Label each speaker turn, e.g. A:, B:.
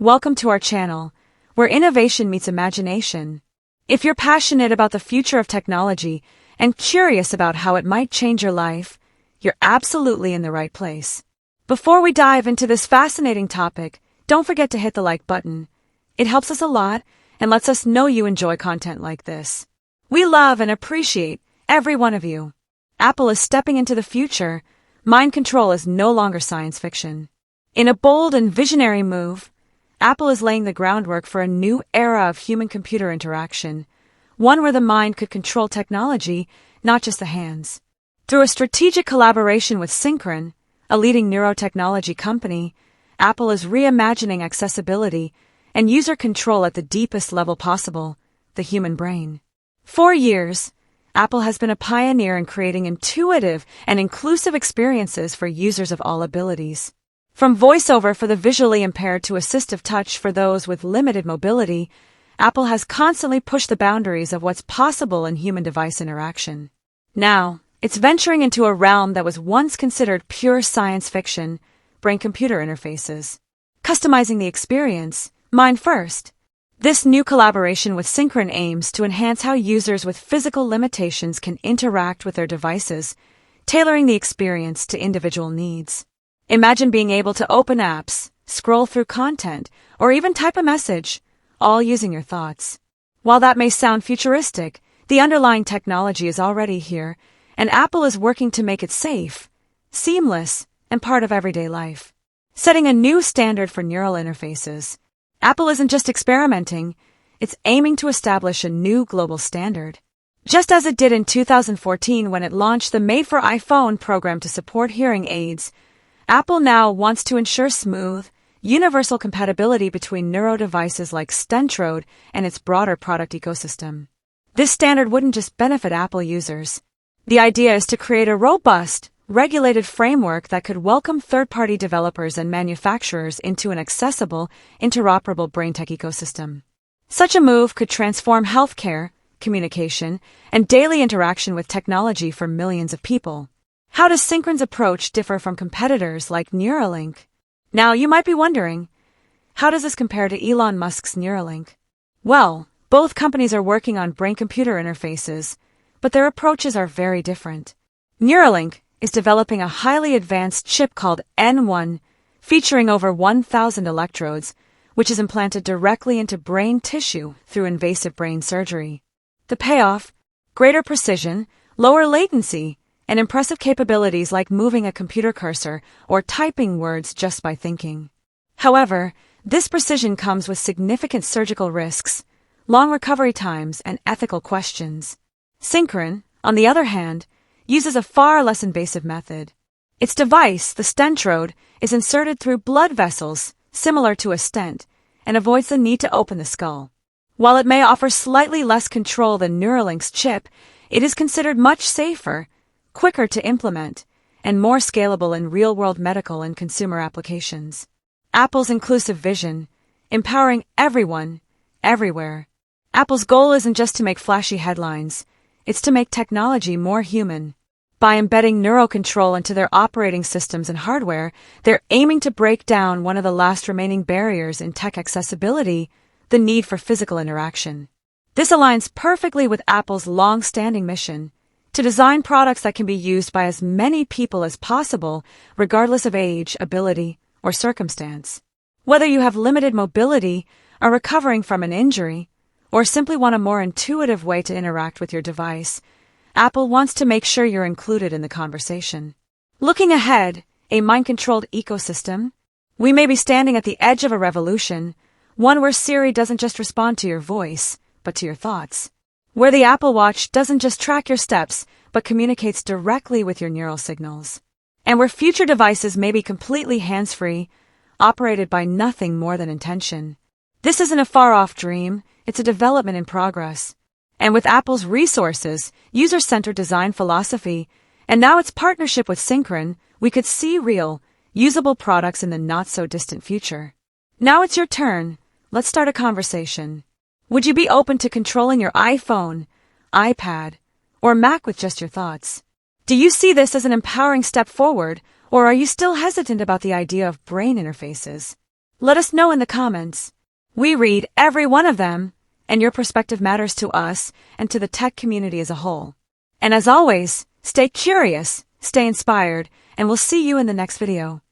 A: Welcome to our channel, where innovation meets imagination. If you're passionate about the future of technology and curious about how it might change your life, you're absolutely in the right place. Before we dive into this fascinating topic, don't forget to hit the like button. It helps us a lot and lets us know you enjoy content like this. We love and appreciate every one of you. Apple is stepping into the future. Mind control is no longer science fiction. In a bold and visionary move, Apple is laying the groundwork for a new era of human-computer interaction, one where the mind could control technology, not just the hands. Through a strategic collaboration with Synchron, a leading neurotechnology company, Apple is reimagining accessibility and user control at the deepest level possible, the human brain. For years, Apple has been a pioneer in creating intuitive and inclusive experiences for users of all abilities. From voiceover for the visually impaired to assistive touch for those with limited mobility, Apple has constantly pushed the boundaries of what's possible in human-device interaction. Now, it's venturing into a realm that was once considered pure science fiction, brain-computer interfaces. Customizing the experience, mind first. This new collaboration with Synchron aims to enhance how users with physical limitations can interact with their devices, tailoring the experience to individual needs. Imagine being able to open apps, scroll through content, or even type a message, all using your thoughts. While that may sound futuristic, the underlying technology is already here, and Apple is working to make it safe, seamless, and part of everyday life. Setting a new standard for neural interfaces, Apple isn't just experimenting, it's aiming to establish a new global standard. Just as it did in 2014 when it launched the Made for iPhone program to support hearing aids, Apple now wants to ensure smooth, universal compatibility between neuro devices like Stentrode and its broader product ecosystem. This standard wouldn't just benefit Apple users. The idea is to create a robust, regulated framework that could welcome third-party developers and manufacturers into an accessible, interoperable brain tech ecosystem. Such a move could transform healthcare, communication, and daily interaction with technology for millions of people. How does Synchron's approach differ from competitors like Neuralink? Now, you might be wondering, how does this compare to Elon Musk's Neuralink? Well, both companies are working on brain-computer interfaces, but their approaches are very different. Neuralink is developing a highly advanced chip called N1, featuring over 1,000 electrodes, which is implanted directly into brain tissue through invasive brain surgery. The payoff? Greater precision, lower latency, and impressive capabilities like moving a computer cursor or typing words just by thinking. However, this precision comes with significant surgical risks, long recovery times, and ethical questions. Synchron, on the other hand, uses a far less invasive method. Its device, the Stentrode, is inserted through blood vessels, similar to a stent, and avoids the need to open the skull. While it may offer slightly less control than Neuralink's chip, it is considered much safer, quicker to implement, and more scalable in real-world medical and consumer applications. Apple's inclusive vision, empowering everyone, everywhere. Apple's goal isn't just to make flashy headlines, it's to make technology more human. By embedding neurocontrol into their operating systems and hardware, they're aiming to break down one of the last remaining barriers in tech accessibility, the need for physical interaction. This aligns perfectly with Apple's long-standing mission, to design products that can be used by as many people as possible, regardless of age, ability, or circumstance. Whether you have limited mobility, are recovering from an injury, or simply want a more intuitive way to interact with your device, Apple wants to make sure you're included in the conversation. Looking ahead, a mind-controlled ecosystem? We may be standing at the edge of a revolution, one where Siri doesn't just respond to your voice, but to your thoughts. Where the Apple Watch doesn't just track your steps, but communicates directly with your neural signals. And where future devices may be completely hands-free, operated by nothing more than intention. This isn't a far-off dream, it's a development in progress. And with Apple's resources, user-centered design philosophy, and now its partnership with Synchron, we could see real, usable products in the not-so-distant future. Now it's your turn. Let's start a conversation. Would you be open to controlling your iPhone, iPad, or Mac with just your thoughts? Do you see this as an empowering step forward, or are you still hesitant about the idea of brain interfaces? Let us know in the comments. We read every one of them, and your perspective matters to us and to the tech community as a whole. And as always, stay curious, stay inspired, and we'll see you in the next video.